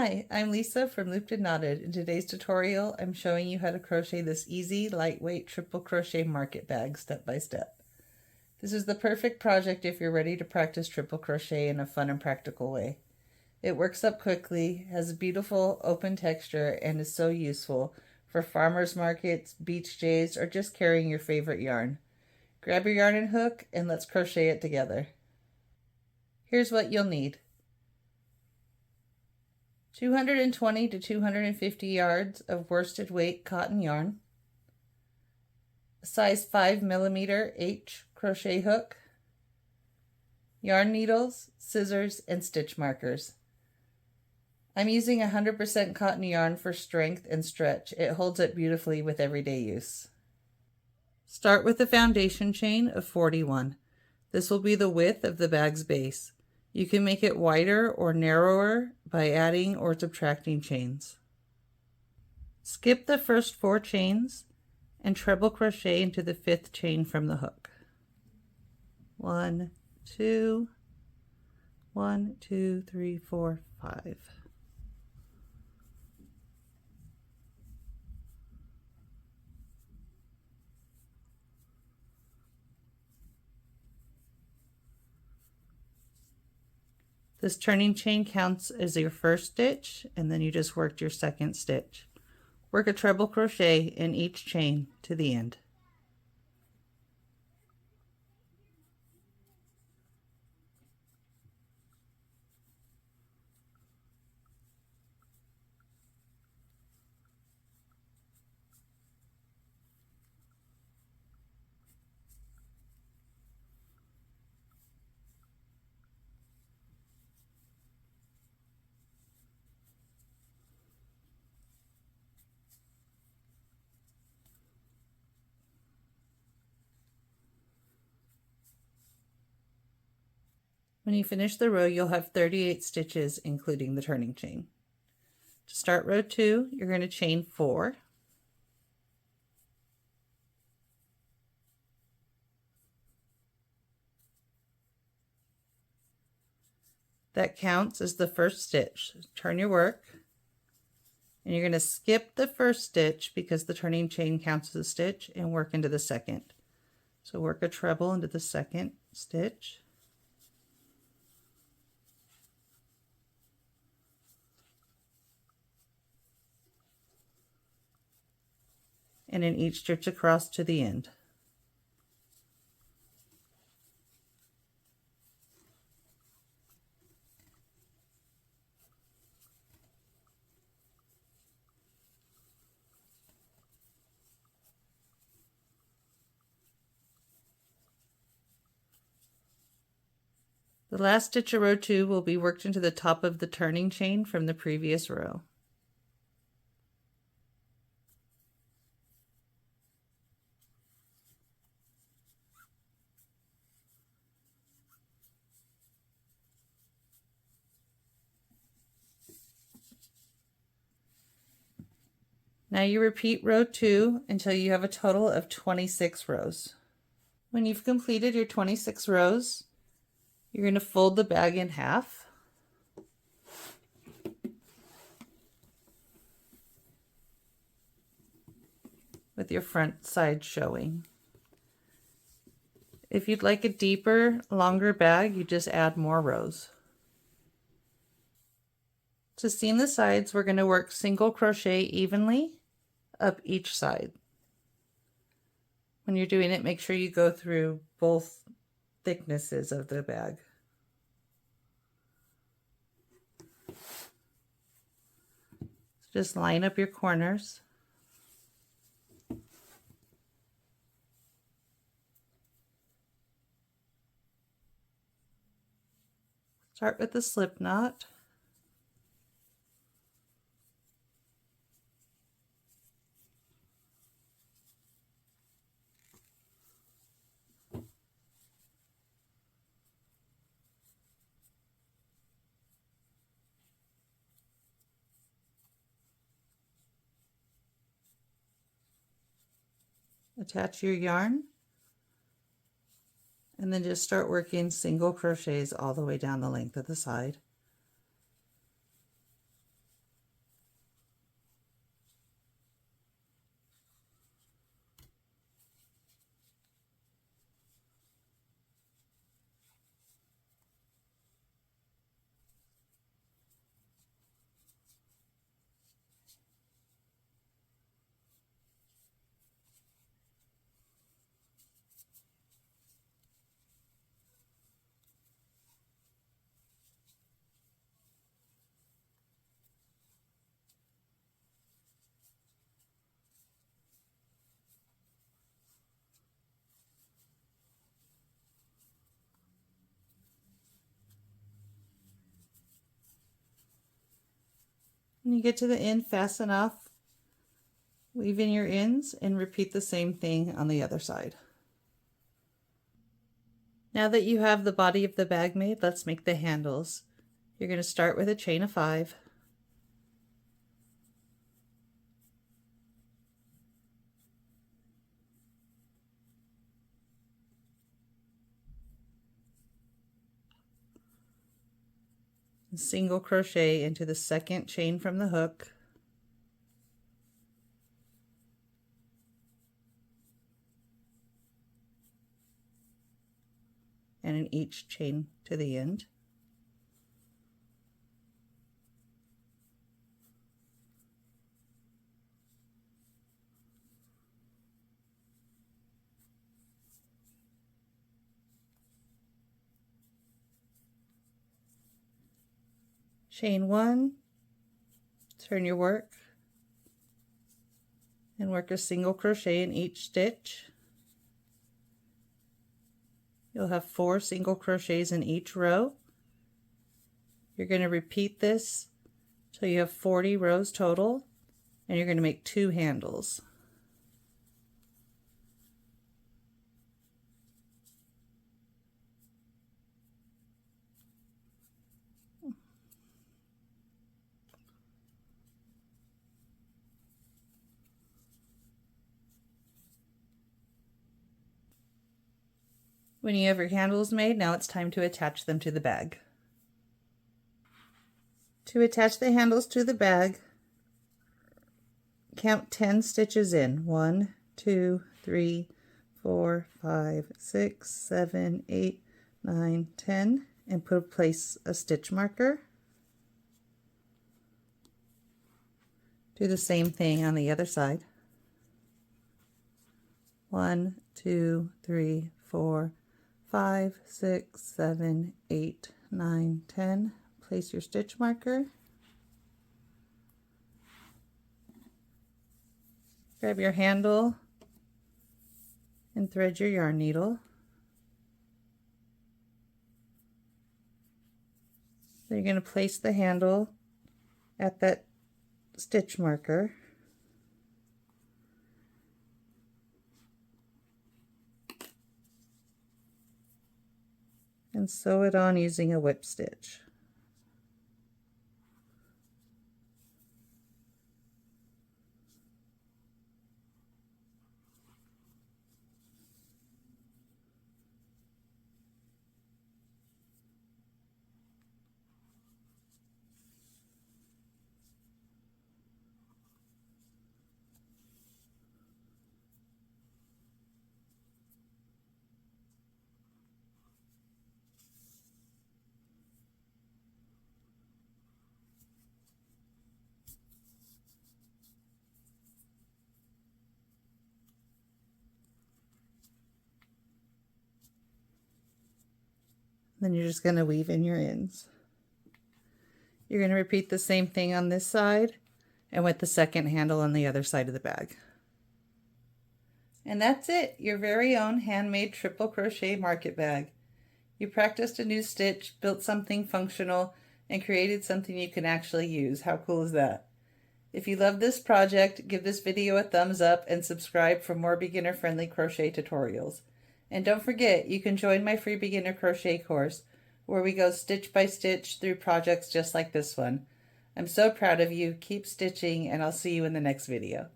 Hi, I'm Lisa from Looped and Knotted. In today's tutorial, I'm showing you how to crochet this easy, lightweight triple crochet market bag step by step. This is the perfect project if you're ready to practice triple crochet in a fun and practical way. It works up quickly, has a beautiful open texture, and is so useful for farmers markets, beach days, or just carrying your favorite yarn. Grab your yarn and hook and let's crochet it together. Here's what you'll need. 220 to 250 yards of worsted weight cotton yarn, a size 5mm H crochet hook, yarn needles, scissors, and stitch markers. I'm using 100% cotton yarn for strength and stretch. It holds up beautifully with everyday use. Start with a foundation chain of 41. This will be the width of the bag's base. You can make it wider or narrower by adding or subtracting chains. Skip the first 4 chains and treble crochet into the 5th chain from the hook. 1, 2, 1, 2, 3, 4, 5. This turning chain counts as your first stitch, and then you just worked your second stitch. Work a treble crochet in each chain to the end. When you finish the row, you'll have 38 stitches, including the turning chain. To start row 2, you're going to chain 4. That counts as the first stitch. Turn your work, and you're going to skip the first stitch because the turning chain counts as a stitch, and work into the second. So work a treble into the second stitch. And in each stitch across to the end. The last stitch of row 2 will be worked into the top of the turning chain from the previous row. Now you repeat row 2 until you have a total of 26 rows. When you've completed your 26 rows, you're going to fold the bag in half. With your front side showing. If you'd like a deeper, longer bag, you just add more rows. To seam the sides, we're going to work single crochet evenly up each side. When you're doing it, make sure you go through both thicknesses of the bag. Just line up your corners. Start with the slip knot. Attach your yarn, and then just start working single crochets all the way down the length of the side. When you get to the end, fasten off, weave in your ends, and repeat the same thing on the other side. Now that you have the body of the bag made, let's make the handles. You're going to start with a chain of 5. Single crochet into the second chain from the hook, and in each chain to the end. Chain 1, turn your work, and work a single crochet in each stitch. You'll have 4 single crochets in each row. You're going to repeat this till you have 40 rows total, and you're going to make 2 handles. When you have your handles made, now it's time to attach them to the bag. To attach the handles to the bag, count 10 stitches in. 1, 2, 3, 4, 5, 6, 7, 8, 9, 10, and place a stitch marker. Do the same thing on the other side. 1, 2, 3, 4, 5, 6, 7, 8, 9, 10. Place your stitch marker. Grab your handle and thread your yarn needle. So you're going to place the handle at that stitch marker. And sew it on using a whip stitch. Then you're just going to weave in your ends. You're going to repeat the same thing on this side and with the second handle on the other side of the bag. And that's it, your very own handmade triple crochet market bag. You practiced a new stitch, built something functional, and created something you can actually use. How cool is that? If you love this project, give this video a thumbs up and subscribe for more beginner-friendly crochet tutorials. And don't forget, you can join my free beginner crochet course where we go stitch by stitch through projects just like this one. I'm so proud of you. Keep stitching, and I'll see you in the next video.